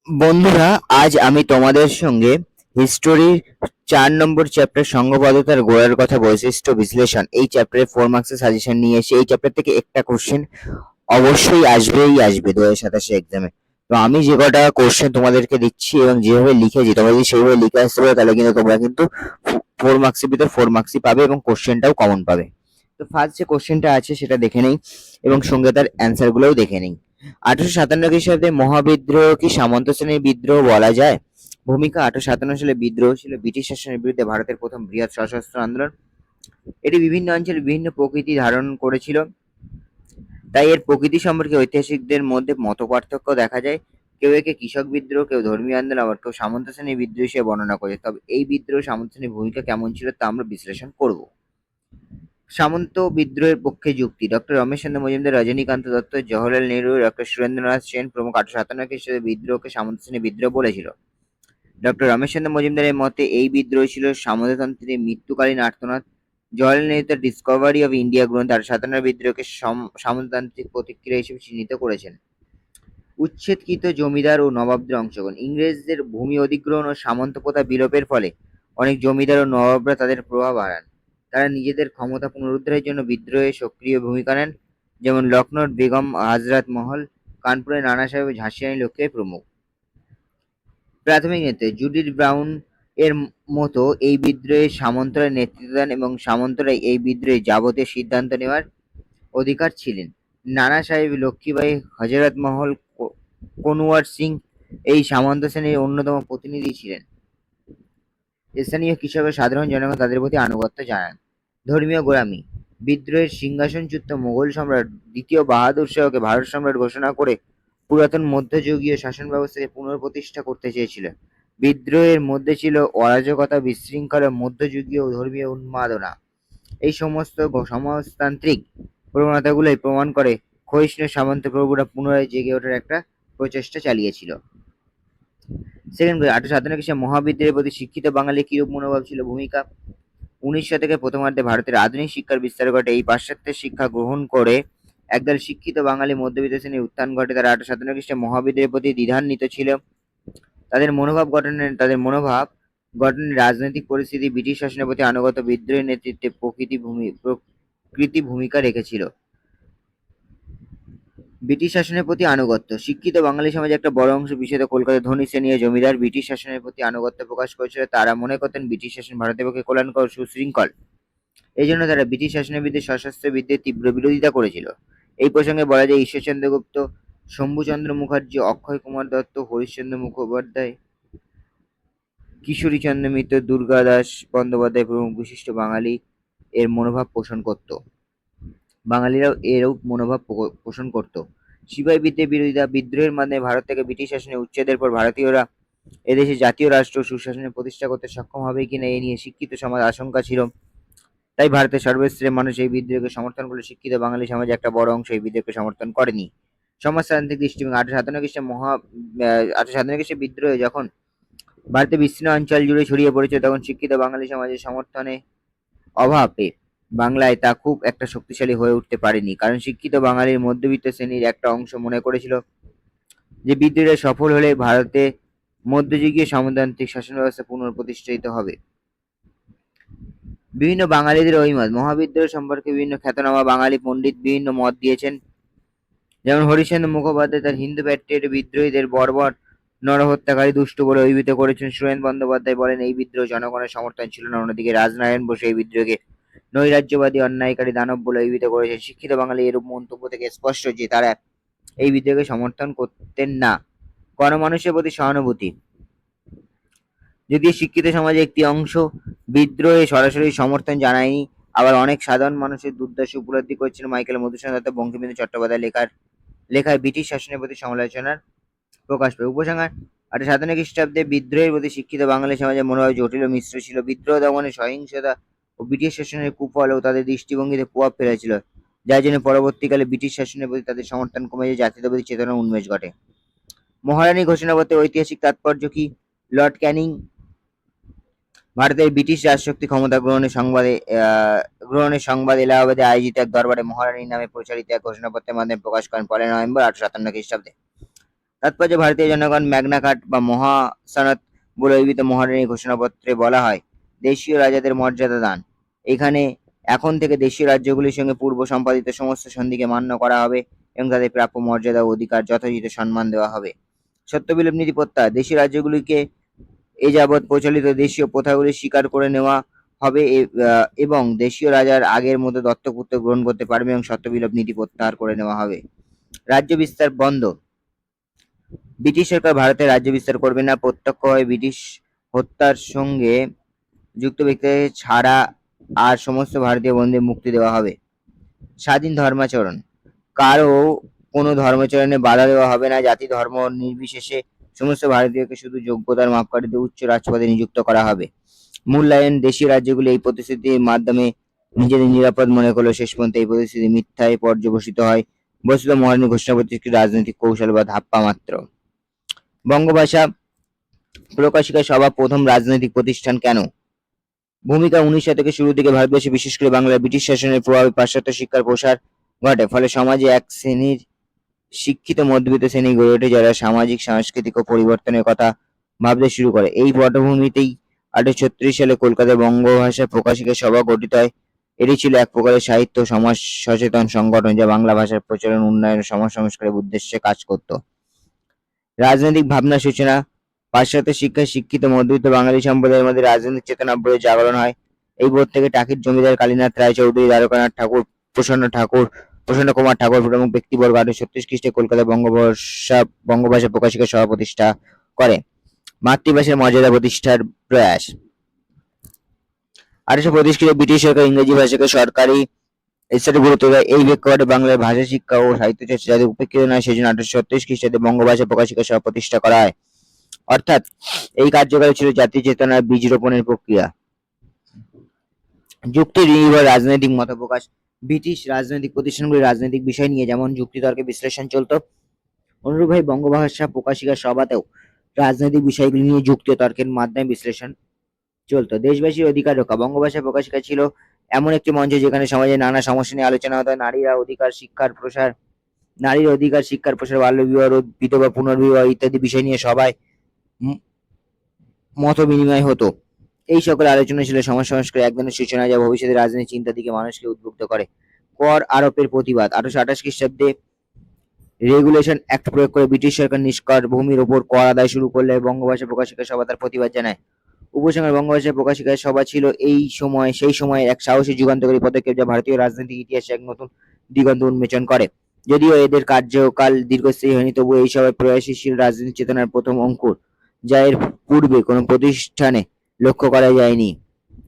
বন্ধুরা, আজ আমি তোমাদের সঙ্গে হিস্টোরির 4 নম্বর চ্যাপ্টার সংঘবদ্ধতার গোড়ার কথা বৈশিষ্ট্য বিশ্লেষণ এই চ্যাপ্টারে 4 মার্কসের সাজেশন নিয়ে এসে এই চ্যাপ্টার থেকে একটা কোশ্চেন অবশ্যই আসবে 2027 এক্সামে। তো আমি যে কটা কোশ্চেন তোমাদেরকে দিচ্ছি এবং যেভাবে লিখেছি তোমরা যদি সেইভাবে লিখে আসতে পারো তাহলে কিন্তু তোমরা কিন্তু 4 মার্কসের ভিতর 4 মার্কসই পাবে এবং কোশ্চেনটাও কমন পাবে। তো ফার্স্ট যে কোশ্চেনটা আছে সেটা দেখে নেই এবং সঙ্গে তার অ্যান্সার গুলোও দেখে নেই। 1857 খ্রিস্টাব্দে মহাবিদ্রোহ কি সামন্ত শ্রেণীর বিদ্রোহ বলা যায়? ভূমিকা: 1857 সালে বিদ্রোহ ছিল ব্রিটিশ শাসনের বিরুদ্ধে ভারতের প্রথম বৃহৎ সশস্ত্র আন্দোলন। এটি বিভিন্ন অঞ্চলে বিভিন্ন প্রকৃতি ধারণ করেছিল, তাই এর প্রকৃতি সম্পর্কে ঐতিহাসিকদের মধ্যে মতপার্থক্য দেখা যায়। কেউ একে কৃষক বিদ্রোহ, কেউ ধর্মীয় আন্দোলন, আবার কেউ সামন্ত শ্রেণীর বিদ্রোহ হিসেবে বর্ণনা করে। তবে এই বিদ্রোহ সামন্ত শ্রেণীর ভূমিকা কেমন ছিল তা আমরা বিশ্লেষণ করব। সামন্ত বিদ্রোহের পক্ষে যুক্তি: ডক্টর রমেশচন্দ্র মজুমদার, রজনীকান্ত দত্ত, জওহরলাল নেহরু, ডক্টর সুরেন্দ্রনাথ সেন প্রমুখ 1857 খ্রিস্টাব্দে বিদ্রোহকে সামন্ত শ্রেণীর বিদ্রোহ বলেছিল। ডক্টর রমেশচন্দ্র মজুমদারের মতে এই বিদ্রোহ ছিল সামন্ততন্ত্রের মৃত্যুকালীন আর্তনাদ। জওহরলাল নেহরু তার ডিসকভারি অফ ইন্ডিয়া গ্রন্থে 1857 বিদ্রোহকে সামন্ততান্ত্রিক প্রতিক্রিয়া হিসেবে চিহ্নিত করেছেন। উচ্ছেদকৃত জমিদার ও নবাবদের অংশগ্রহণ: ইংরেজদের ভূমি অধিগ্রহণ ও সামন্ত প্রথা বিলোপের ফলে অনেক জমিদার ও নবাবরা তাদের প্রভাব হারান। তারা নিজেদের ক্ষমতা পুনরুদ্ধারের জন্য বিদ্রোহে সক্রিয় ভূমিকা নেন, যেমন লখনৌর বেগম হাজরাত মহল, কানপুরের নানা সাহেব, ঝাঁসি রানী লক্ষ্মীবাঈ প্রমুখ। প্রাথমিক নেতৃত্ব: জুডিথ ব্রাউন এর মতো এই বিদ্রোহে সামন্তরা নেতৃত্ব দেন এবং সামন্তরাই এই বিদ্রোহে যাবতীয় সিদ্ধান্ত নেওয়ার অধিকার ছিলেন। নানা সাহেব লক্ষ্মীবাঈ, হযরত মহল, কনওয়ার সিং এই সামন্ত শ্রেণীর অন্যতম প্রতিনিধি ছিলেন। স্থানীয় কৃষক ও সাধারণ জনগণ তাদের প্রতি আনুগত্য জানান। ধর্মীয় গোঁড়ামি: বিদ্রোহের সিংহাসনচ্যুত মোগল সম্রাট দ্বিতীয় বাহাদুর শাহকে ভারত সম্রাট ঘোষণা করে পুরাতন মধ্যযুগীয় শাসন ব্যবস্থাকে পুনঃপ্রতিষ্ঠা করতে চেয়েছিল। বিদ্রোহের মধ্যে ছিল অরাজকতা, বিশৃঙ্খলা, মধ্যযুগীয় ধর্মীয় উন্মাদনা। এই সমস্ত সমাজতান্ত্রিক প্রবণতাগুলোই প্রমাণ করে ক্ষয়িষ্ণু সামন্ত প্রভুরা পুনরায় জেগে ওঠার একটা প্রচেষ্টা চালিয়েছিল। সেকেন্ড, 1857 খ্রিস্টাব্দে মহাবিদ্রোহের প্রতি শিক্ষিত বাঙালির কিরূপ মনোভাব ছিল? ভূমিকা: 19 শতকের প্রথমার্ধে ভারতের আধুনিক শিক্ষার বিস্তার ঘটে। এই পাশ্চাত্যের শিক্ষা গ্রহণ করে একদল শিক্ষিত বাঙালি মধ্যবিত্ত শ্রেণীর উত্থান ঘটে। তারা 1857 খ্রিস্টাব্দে মহাবিদ্রোহের প্রতি দ্বিধান্বিত ছিল। তাদের মনোভাব গঠনে রাজনৈতিক পরিস্থিতি, ব্রিটিশ শাসনের প্রতি আনুগত্য, বিদ্রোহের নেতৃত্বে প্রকৃতি ভূমিকা রেখেছিল। ব্রিটিশ শাসনের প্রতি আনুগত্য: শিক্ষিত বাঙালি সমাজে একটা বড় অংশ, বিশেষত কলকাতার ধনী শ্রেণী ও জমিদার ব্রিটিশ শাসনের প্রতি আনুগত্য প্রকাশ করেছিল। তারা মনে করতেন ব্রিটিশ শাসন ভারতের পক্ষে কল্যাণকর ও সুশৃঙ্খল। এই জন্য তারা ব্রিটিশ শাসনের বিরুদ্ধে সশস্ত্র বিদ্রোহের তীব্র বিরোধিতা করেছিল। এই প্রসঙ্গে বলা যায় ঈশ্বরচন্দ্র গুপ্ত, শম্ভুচন্দ্র মুখার্জি, অক্ষয় কুমার দত্ত, হরিশ্চন্দ্র মুখোপাধ্যায়, কিশোরীচন্দ্র মিত্র, দুর্গাদাস বন্দ্যোপাধ্যায় প্রমুখ বিশিষ্ট বাঙালি এর মনোভাব পোষণ করত। বাঙালিরাও এরূপ মনোভাব পোষণ করত। সিপাহী বিদ্রোহের বিরোধিতা: বিদ্রোহের মাধ্যমে ভারত থেকে ব্রিটিশ শাসনের উচ্ছেদের পর ভারতীয়রা এদেশে জাতীয় রাষ্ট্র ও সুশাসনের প্রতিষ্ঠা করতে সক্ষম হবে কিনা এ নিয়ে শিক্ষিত সমাজ আশঙ্কা ছিল। তাই ভারতের সর্বস্তরের মানুষ এই বিদ্রোহকে সমর্থন করলে শিক্ষিত বাঙালি সমাজে একটা বড় অংশ এই বিদ্রোহকে সমর্থন করেনি। সমাজতান্ত্রিক দৃষ্টিভঙ্গি: 1857 খ্রিস্টাব্দে বিদ্রোহে যখন ভারতের বিস্তীর্ণ অঞ্চল জুড়ে ছড়িয়ে পড়েছিল তখন শিক্ষিত বাঙালি সমাজের সমর্থনে অভাবে বাংলায় তা খুব একটা শক্তিশালী হয়ে উঠতে পারেনি, কারণ শিক্ষিত বাঙালির মধ্যবিত্ত শ্রেণীর একটা অংশ মনে করেছিল যে বিদ্রোহটা সফল হলে ভারতে মধ্যযুগীয় সামন্ততান্ত্রিক শাসন ব্যবস্থা পুনঃপ্রতিষ্ঠিত হবে। বিভিন্ন বাঙালিদের অভিমত: মহাবিদ্রোহ সম্পর্কে বিভিন্ন খ্যাতনামা বাঙালি পণ্ডিত বিভিন্ন মত দিয়েছেন। যেমন হরিশ্চন্দ্র মুখোপাধ্যায় তার হিন্দু প্যাট্রিয়ট বিদ্রোহীদের বর্বর নরহত্যাকারী দুষ্ট বলে অভিহিত করেছেন। সুরেন্দ্র বন্দ্যোপাধ্যায় বলেন এই বিদ্রোহ জনগণের সমর্থন ছিল না। অন্যদিকে রাজনারায়ণ বসু এই বিদ্রোহকে নৈরাজ্যবাদী অন্যায়কারী দানব বলে অভিহিত করেছেন। শিক্ষিত বাঙালি এরূপ মন্তব্য থেকে স্পষ্ট যে তারা এই বিদ্রোহকে সমর্থন করতেন না। গণমানুষের প্রতি সহানুভূতি: যদিও শিক্ষিত সমাজের একটি অংশ বিদ্রোহে সরাসরি সমর্থন জানায়নি, আবার অনেক সাধারণ মানুষের দুর্দশা উপলব্ধি করেছিল। মাইকেল মধুসূদন দত্ত, বঙ্কিমচন্দ্র চট্টোপাধ্যায় লেখায় ব্রিটিশ শাসনের প্রতি সমালোচনার প্রকাশ পায়। উপসংহার: 1857 খ্রিস্টাব্দে বিদ্রোহের প্রতি শিক্ষিত বাঙালি সমাজের মনোভাব জটিল ও মিশ্র ছিল। বিদ্রোহ দমনে সহিংসতা ও ব্রিটিশ শাসনের কুফল ও তাদের দৃষ্টিভঙ্গিতে প্রভাব ফেলেছিল, যার জন্য পরবর্তীকালে ব্রিটিশ শাসনের প্রতি তাদের সমর্থন কমে যায়, জাতীয়তাবাদী চেতনার উন্মেষ ঘটে। মহারানী ঘোষণাপত্রের ঐতিহাসিক তাৎপর্য কি? লর্ড ক্যানিং ভারতের ব্রিটিশ রাজশক্তি ক্ষমতা গ্রহণের সংবাদ এলাহাবাদে আয়োজিত এক দরবারে মহারানীর নামে প্রচারিত এক ঘোষণাপত্রের মাধ্যমে প্রকাশ করেন 1 নভেম্বর 1857 খ্রিস্টাব্দে। তাৎপর্য ভারতীয় জনগণ ম্যাগনা কার্ট বা মহাসনদ বলে অভিহিত মহারানীর ঘোষণাপত্রে বলা হয় দেশীয় রাজাদের মর্যাদা দান। এখানে এখন থেকে দেশীয় রাজ্যগুলির সঙ্গে পূর্ব সম্পাদিত সমস্ত সন্ধিকে মান্য করা হবে এবং তাদের প্রাপ্য মর্যাদা ও অধিকার যথাযথ সম্মান দেওয়া হবে। সত্যবিলোপ নীতি প্রত্যাহার, দেশীয় রাজ্যগুলিকে এ যাবৎ প্রচলিত দেশীয় প্রথাগুলি স্বীকার করে নেওয়া হবে এবং দেশীয় রাজার আগের মতো দত্তকপুত্র গ্রহণ করতে পারবে এবং সত্যবিলোপ নীতি প্রত্যাহার করে নেওয়া হবে। রাজ্য বিস্তার বন্ধ, ব্রিটিশ সরকার ভারতে রাজ্য বিস্তার করবে না। প্রত্যক্ষভাবে ব্রিটিশ হত্যার সঙ্গে যুক্ত ব্যক্তিদের ছাড়া আর সমস্ত ভারতীয় বন্দীদের মুক্তি দেওয়া হবে। স্বাধীন ধর্মাচরণ, কারো কোনো ধর্মাচরণে বাধা দেওয়া হবে না। জাতি ধর্ম নির্বিশেষে সমস্ত ভারতীয়কে শুধু যোগ্যতার মাপকাঠিতে উচ্চ রাজপদে নিযুক্ত করা হবে। মূল্যায়ন, দেশীয় রাজ্যগুলি এই প্রতিশ্রুতির মাধ্যমে নিজেদের নিরাপদ মনে করলেও শেষ পর্যন্ত এই প্রতিশ্রুতি মিথ্যায় পর্যবসিত হয়। বস্তুত মহারানীর ঘোষণাপত্র একটি রাজনৈতিক কৌশল বা ধাপ্পা মাত্র। বঙ্গভাষা প্রকাশিকা সভা প্রথম রাজনৈতিক প্রতিষ্ঠান কেন? ভূমিকা, 19 শতকের শুরুর দিকে ভারতবর্ষে বিশেষ করে বাংলায় ব্রিটিশ শাসনের প্রভাবে পাশ্চাত্য শিক্ষার প্রসার ঘটে। ফলে সমাজে এক শ্রেণীর শিক্ষিত মধ্যবিত্ত শ্রেণী গড়ে ওঠে যারা সামাজিক সাংস্কৃতিক ও পরিবর্তনের কথা ভাবতে শুরু করে। এই পটভূমিতেই 1836 সালে কলকাতায় বঙ্গভাষা প্রকাশিকা সভা গঠিত হয়। এটি ছিল এক প্রকারের সাহিত্য সমাজ সচেতন সংগঠন যা বাংলা ভাষার প্রচলন, উন্নয়ন ও সমাজ সংস্কারের উদ্দেশ্যে কাজ করত। রাজনৈতিক ভাবনা সূচনা, পাশ্চাত্য শিক্ষায় শিক্ষিত মধ্যবিত্ত বাঙালি সম্প্রদায়ের মধ্যে রাজনৈতিক চেতনা বোধের জাগরণ হয়। এই বোধ থেকে টাকির জমিদার কালীনাথ রায়চৌধুরী, দ্বারকানাথ ঠাকুর, প্রসন্ন কুমার ঠাকুর প্রমুখ ব্যক্তিবর্গ 1836 খ্রিস্টে কলকাতায় বঙ্গভাষা প্রকাশিকা সভা প্রতিষ্ঠা করে। মাতৃভাষার মর্যাদা প্রতিষ্ঠার প্রয়াস, 1825 খ্রিস্টে ব্রিটিশ সরকার ইংরেজি ভাষাকে সরকারি স্তরে গুরুত্ব দেয়। এই প্রেক্ষাপটে বাংলার ভাষা শিক্ষা ও সাহিত্য চর্চা যাতে উপেক্ষিত নয় সেজন্য 1836 খ্রিস্টাব্দে বঙ্গভাষা প্রকাশিকা সভা প্রতিষ্ঠা করা হয়। অর্থাৎ এই কার্যকাল ছিল জাতীয় চেতনার বীজ রোপণের প্রক্রিয়া। যুক্তি নির্ভর রাজনৈতিক মত প্রকাশ, ব্রিটিশ রাজনৈতিক প্রতিষ্ঠানগুলির রাজনৈতিক বিষয় নিয়ে যেমন যুক্তিতর্কে বিশ্লেষণ চলত, অনুরূপভাবে বঙ্গভাষা প্রকাশিকা সভাতেও রাজনৈতিক বিষয়গুলি নিয়ে যুক্তি ও তর্কের মাধ্যমে বিশ্লেষণ চলত। দেশবাসীর অধিকার রক্ষা, বঙ্গভাষা প্রকাশিকা ছিল এমন একটি মঞ্চ যেখানে সমাজের নানা সমস্যা নিয়ে আলোচনা হতো। নারীর অধিকার শিক্ষার প্রসার, বাল্যবিবাহ রোধ, বিধবা পুনর্বিবাহ ইত্যাদি বিষয় নিয়ে সবাই মত বিনিময় হতো। এই সকল আলোচনা ছিল সমাজ সংস্কারের এক ধরনের সূচনা যা ভবিষ্যতে রাজনৈতিক চিন্তার দিকে মানুষকে উদ্বুদ্ধ করে। কর আরোপের প্রতিবাদ, 1828 খ্রিস্টাব্দে রেগুলেশন অ্যাক্ট প্রয়োগ করে ব্রিটিশ সরকার নিষ্কর ভূমির ওপর কর আদায় শুরু করলে বঙ্গভাষা প্রকাশিকা সভা তার প্রতিবাদ জানায়। উপসংহার, বঙ্গভাষা প্রকাশিকা সভা ছিল সেই সময় এক সাহসী যুগান্তকারী পদক্ষেপ যা ভারতীয় রাজনৈতিক ইতিহাসে এক নতুন দিগন্ত উন্মোচন করে। যদিও এদের কার্যকাল দীর্ঘস্থায়ী হয়নি, তবু এই সভায় প্রয়াসীশীল রাজনৈতিক চেতনার প্রথম অঙ্কুর যা এর পূর্বে কোনো প্রতিষ্ঠানে লক্ষ্য করা যায়নি।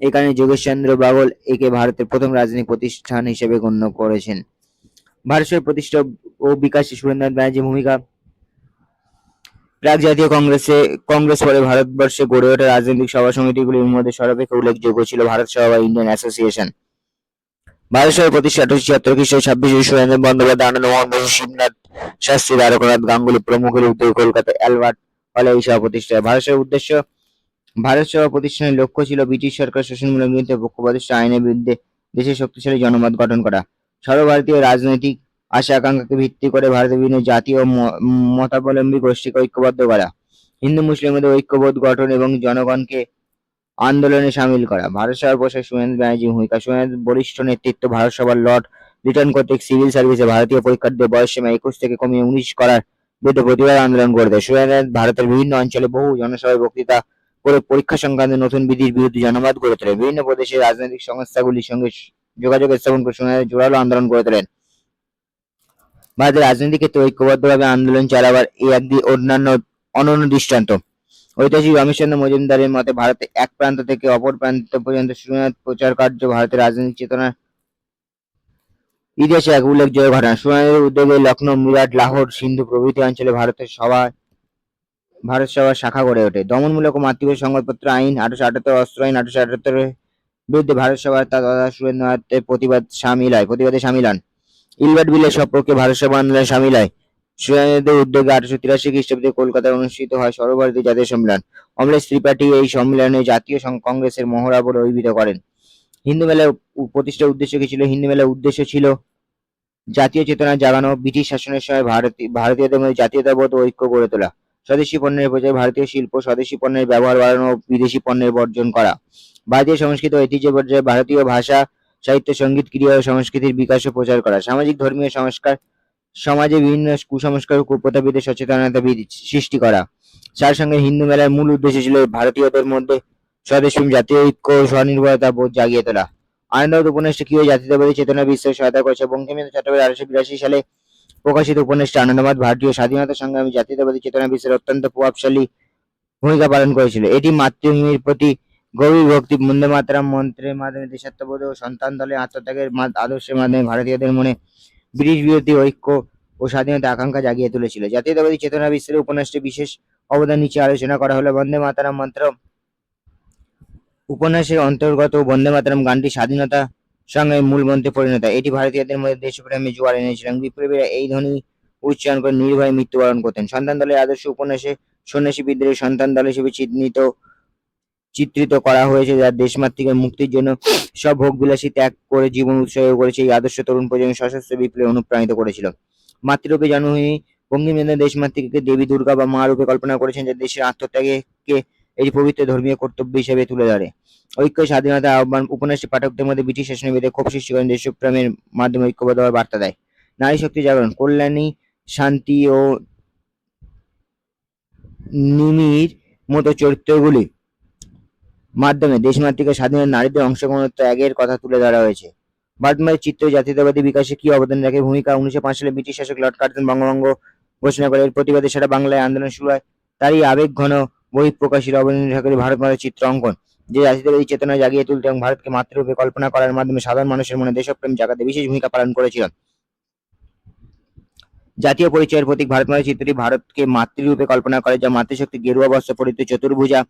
এই কারণে যোগেশচন্দ্র বাগল একে ভারতের প্রথম রাজনৈতিক প্রতিষ্ঠান হিসেবে গণ্য করেছেন। ভারতের প্রতিষ্ঠা ও বিকাশে সুরেন্দ্রনাথ ব্যানার্জির ভূমিকা, প্রাক জাতীয় কংগ্রেস পরে ভারতবর্ষে গড়ে ওঠা রাজনৈতিক সভা সমিতিগুলির মধ্যে সর্বাপেক্ষা উল্লেখযোগ্য ছিল ভারত সভা বা ইন্ডিয়ান অ্যাসোসিয়েশন। ভারত সভার প্রতিষ্ঠা 1876 খ্রিস্টাব্দে 26 সুরেন্দ্র বন্দ্যোপাধ্যায়, আনন্দ মোহন বসু, শিবনাথ শাস্ত্রী, দ্বারকানাথ গাঙ্গুলি প্রমুখের উদ্যোগে কলকাতায় অ্যালবার্ট হলে এই সভা প্রতিষ্ঠা হয়। ভারত সভা প্রতিষ্ঠানের লক্ষ্য ছিল ব্রিটিশ সরকার শোষণমূলক বিরুদ্ধে পক্ষপাতিত্ব আইনের বিরুদ্ধে দেশের শক্তিশালী জনমত গঠন করা। সর্বভারতীয় রাজনৈতিক আশা আকাঙ্ক্ষাকে ভিত্তি করে ভারতের বিভিন্ন জাতি ও মতাবলম্বী গোষ্ঠীকে ঐক্যবদ্ধ করা, হিন্দু মুসলিমদের ঐক্যবোধ গঠন এবং জনগণকে আন্দোলনে সামিল করা। ভারত সভার প্রসার, সুরেন্দ্র ব্যানার্জির ভূমিকা, সুরেন্দ্রের বলিষ্ঠ নেতৃত্ব, ভারত সভার লর্ড লিটন কর্তৃক সিভিল সার্ভিসে ভারতীয় পরীক্ষার্থীদের বয়স সীমা 21 থেকে কমিয়ে 19 করার বিরুদ্ধে প্রতিবাদ আন্দোলন করে দেয়। সুরেন্দ্র ভারতের বিভিন্ন অঞ্চলে বহু জনসভায় বক্তৃতা করে পরীক্ষা সংক্রান্ত নতুন বিধির বিরুদ্ধে জনমত গড়ে তোলেন। বিভিন্ন প্রদেশের রাজনৈতিক সংস্থাগুলির সঙ্গে যোগাযোগ স্থাপন করে সুরেন্দ্র জোরালো আন্দোলন গড়ে তোলেন। ভারতের রাজনৈতিক ক্ষেত্রে ঐক্যবদ্ধভাবে আন্দোলন চালাবার এই একটি অনন্য দৃষ্টান্ত। ঐতিহাসিক রমেশচন্দ্র মজুমদারের মতে ভারতে এক প্রান্ত থেকে অপর প্রান্ত পর্যন্ত সুরেন্দ্রনাথ প্রচার কার্য ভারতের রাজনৈতিক চেতনার ইতিহাসে এক উল্লেখযোগ্য ঘটনা। সুরেন্দ্রের উদ্যোগে লখনৌ, মিরাট, লাহোর, সিন্ধু প্রভৃতি অঞ্চলে ভারত সভার শাখা গড়ে ওঠে। দমনমূলক ও মাতৃভাষা সংবাদপত্র আইন 1878, অস্ত্র আইন 1878 বিরুদ্ধে ভারত সভার তথা সুরেন্দ্রনাথের প্রতিবাদে সামিল হন। ইলবার্ট বিলের সপক্ষে ভারত সভা আন্দোলনে সামিল হয়। সুরেন্দ্রনাথের উদ্যোগে 1883 খ্রিস্টাব্দে কলকাতায় অনুষ্ঠিত হয় সর্বভারতীয় জাতীয় সম্মেলন। অমলেশ ত্রিপাঠী এই সম্মেলনে জাতীয় কংগ্রেসের মহড়া বলে অভিহিত করেন। হিন্দু মেলার প্রতিষ্ঠার উদ্দেশ্য কি ছিল? হিন্দু মেলার উদ্দেশ্য ছিল জাতীয় চেতনা জাগানো, ব্রিটিশ শাসনের সময় ভারতীয়দের মধ্যে জাতীয়তাবোধ ও ঐক্য গড়ে তোলা, স্বদেশী পণ্যের প্রচার, ভারতীয় শিল্প, স্বদেশী পণ্যের ব্যবহার বাড়ানো, বিদেশি পণ্যের বর্জন করা, ভারতীয় সংস্কৃতি ও ঐতিহ্য পর্যায়ে ভারতীয় ভাষা, সাহিত্য, সঙ্গীত, ক্রীড়া ও সংস্কৃতির বিকাশ ও প্রচার করা, সামাজিক ধর্মীয় সংস্কার, সমাজে বিভিন্ন কুসংস্কার ও কুপ্রথাবিদের সচেতনতা সৃষ্টি করা। সারসংক্ষেপে হিন্দু মেলার মূল উদ্দেশ্য ছিল ভারতীয়দের মধ্যে স্বদেশপ্রেম, জাতীয় ঐক্য ও স্বনির্ভরতা বোধ জাগিয়ে তোলা। আনন্দবোধ উপন্যাসটি কিভাবে জাতীয়তাবাদী চেতনা বিস্তারে সহায়তা করেছে? বঙ্কিমচন্দ্র চট্টোপাধ্যায় 1882 সালে প্রকাশিত উপন্যাসটি আনন্দবাদ ভারতীয় স্বাধীনতা সংগ্রামী জাতীয়তাবাদী চেতনা বিস্তারে অত্যন্ত প্রভাবশালী ভূমিকা পালন করেছিল। এটি মাতৃভূমির প্রতি গভীর ভক্তি, বন্দে মাতরম মন্ত্রের মাধ্যমে দেশাত্মবোধ ও সন্তান দলের আত্মত্যাগের আদর্শের মাধ্যমে ভারতীয়দের মনে ব্রিটিশ বিরোধী ঐক্য ও স্বাধীনতা আকাঙ্ক্ষা জাগিয়ে তুলেছিল। জাতীয়তাবাদী চেতনা বিস্তারে উপন্যাসটি বিশেষ অবদান নিচে আলোচনা করা হলো। বন্দে মাতরম মন্ত্র উপন্যাসের অন্তর্গত বন্দে মাতরম গানটি স্বাধীনতা সংগ্রামের মূল মন্ত্রে পরিণত। এটি ভারতীয়দের মধ্যে দেশপ্রেমে জোয়ার এনেছিল। বিপ্লবীরা এই ধ্বনি উচ্চারণ করে নির্ভয়ে মৃত্যুবরণ করতেন। সন্তান দলের আদর্শ উপন্যাসে সন্ন্যাসী বিদ্রোহী সন্তান দল হিসেবে চিত্রিত করা হয়েছে, যারা দেশমাতৃকার মুক্তির জন্য সব ভোগবিলাসী ত্যাগ করে জীবন উৎসর্গ করেছে। এই আদর্শ তরুণ প্রজন্মের সশস্ত্র বিপ্লবে অনুপ্রাণিত করেছিল। মাতৃরূপে জন্মভূমি বঙ্কিমচন্দ্র দেশমাতৃকে দেবী দুর্গা বা মা রূপে কল্পনা করেছেন, যা দেশের আত্মত্যাগকে এটি পবিত্র ধর্মীয় কর্তব্য হিসেবে তুলে ধরে। ঐক্য, স্বাধীনতা আহ্বান উপন্যাসটি পাঠকদের মধ্যে ব্রিটিশ শাসনের বিরুদ্ধে ক্ষোভ সৃষ্টি করেন, দেশপ্রেমের মাধ্যমে ঐক্যবদ্ধ হওয়ার বার্তা দেয়। নারী শক্তি জাগরণ, কল্যাণী, শান্তি ও নিমির মতো চরিত্রগুলি মাধ্যমে দেশমাতৃকা স্বাধীনতা নারীদের অংশগ্রহণ ও ত্যাগের কথা তুলে ধরা হয়েছে। ভারতমাতার চিত্র জাতীয়তাবাদী বিকাশে কি অবদান রাখে? ভূমিকা 1905 সালে ব্রিটিশ শাসক লর্ড কার্জন বঙ্গভঙ্গ ঘোষণা করে। এর প্রতিবাদে সারা বাংলায় আন্দোলন শুরু হয়। তারই আবেগ ঘন বহিঃপ্রকাশের অবদান রাখে ভারত মাতার চিত্র অঙ্কন, যে জাতীয়তাবাদী চেতনা জাগিয়ে তুলতে এবং ভারতকে মাতৃরূপে কল্পনা করার মাধ্যমে সাধারণ মানুষের মনে দেশপ্রেম জাগাতে বিশেষ ভূমিকা পালন করেছিল। জাতীয় পরিচয়ের প্রতীক ভারত মাতার চিত্রটি ভারতকে মাতৃরূপে কল্পনা করে, যা মাতৃশক্তি গেরুয়া বস্ত্র পরিহিত, চতুর্ভুজা,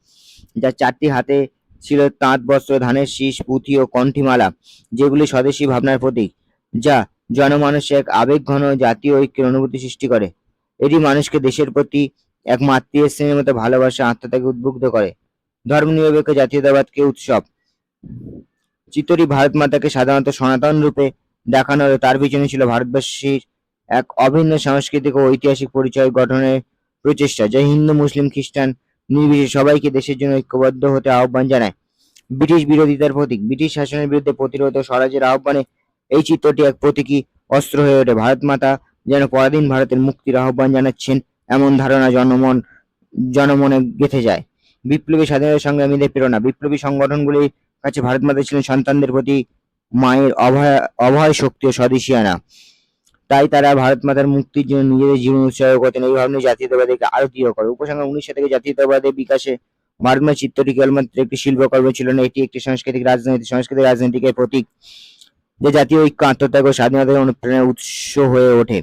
যার 4টি হাতে ছিল তাঁত বস্ত্র, ধানের শীষ, পুঁথি ও কণ্ঠিমালা, যেগুলি স্বদেশী ভাবনার প্রতীক, যা জনমানসে এক আবেগঘন জাতীয় ঐক্যের অনুভূতি সৃষ্টি করে। এটি মানুষকে দেশের প্রতি এক মাতৃ স্নেহের মতো ভালোবাসা, আত্মত্যাগে উদ্বুদ্ধ করে। ধর্মনিরপেক্ষ জাতীয়তাবাদকে উৎসব, চিত্রটি ভারত মাতাকে সাধারণত সনাতন রূপে দেখানো হলে তার পিছনে ছিল ভারতবাসীর এক অভিন্ন সাংস্কৃতিক ও ঐতিহাসিক পরিচয় গঠনের প্রচেষ্টা, যা হিন্দু, মুসলিম, খ্রিস্টান নির্বিশেষে সবাইকে দেশের জন্য ঐক্যবদ্ধ হতে আহ্বান জানায়। ব্রিটিশ বিরোধিতার প্রতীক, ব্রিটিশ শাসনের বিরুদ্ধে প্রতিরোধ ও স্বরাজের আহ্বানে এই চিত্রটি এক প্রতীকী অস্ত্র হয়ে ওঠে। ভারত মাতা যেন পরাধীন ভারতের মুক্তির আহ্বান জানাচ্ছেন, এমন ধারণা জনমনে গেঁথে যায়। বিপ্লবী স্বাধীনতা সংগ্রামীদের প্রেরণা, বিপ্লবী সংগঠনগুলির কাছে ভারত মাতা ছিলেন সন্তানদের প্রতি মায়ের অভয় শক্তি ও স্বদেশিয়ানা। তাই তারা ভারত মাতার মুক্তির জন্য নিজেদের জীবন উৎসর্গ করতেন। এই ভাবনা জাতীয়তাবাদকে আরো দৃঢ় করে। উপসংহার, 19 শতকে জাতীয়তাবাদের বিকাশে ভারত মাতার চিত্রটি কেবলমাত্র একটি শিল্পকর্ম ছিল না, এটি একটি সাংস্কৃতিক রাজনৈতিকের প্রতীক, যে জাতীয় ঐক্য, আত্মত্যাগ ও স্বাধীনতার অনুপ্রেরণার উৎস হয়ে ওঠে।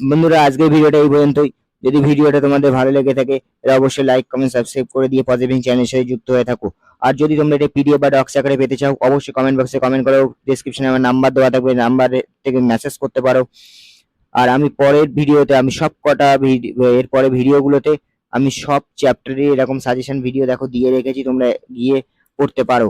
বন্ধুরা, আজকের ভিডিওটা এই পর্যন্তই। যদি ভিডিওটা তোমাদের ভালো লেগে থাকে তাহলে অবশ্যই লাইক, কমেন্ট, সাবস্ক্রাইব করে দিয়ে পজিটিভ চ্যানেলের সাথে যুক্ত হয়ে থাকো। আর যদি তোমরা এটা পিডিএফ বা ডক্স আকারে পেতে চাও, অবশ্যই কমেন্ট বক্সে কমেন্ট করো। ডেসক্রিপশনে আমার নাম্বার দেওয়া থাকবে, নাম্বার থেকে মেসেজ করতে পারো। আর আমি পরের ভিডিওতে আমি সব কটা এর পরে ভিডিওগুলোতে আমি সব চ্যাপ্টারে এরকম সাজেশন ভিডিও দেখো দিয়ে রেখেছি, তোমরা গিয়ে পড়তে পারো।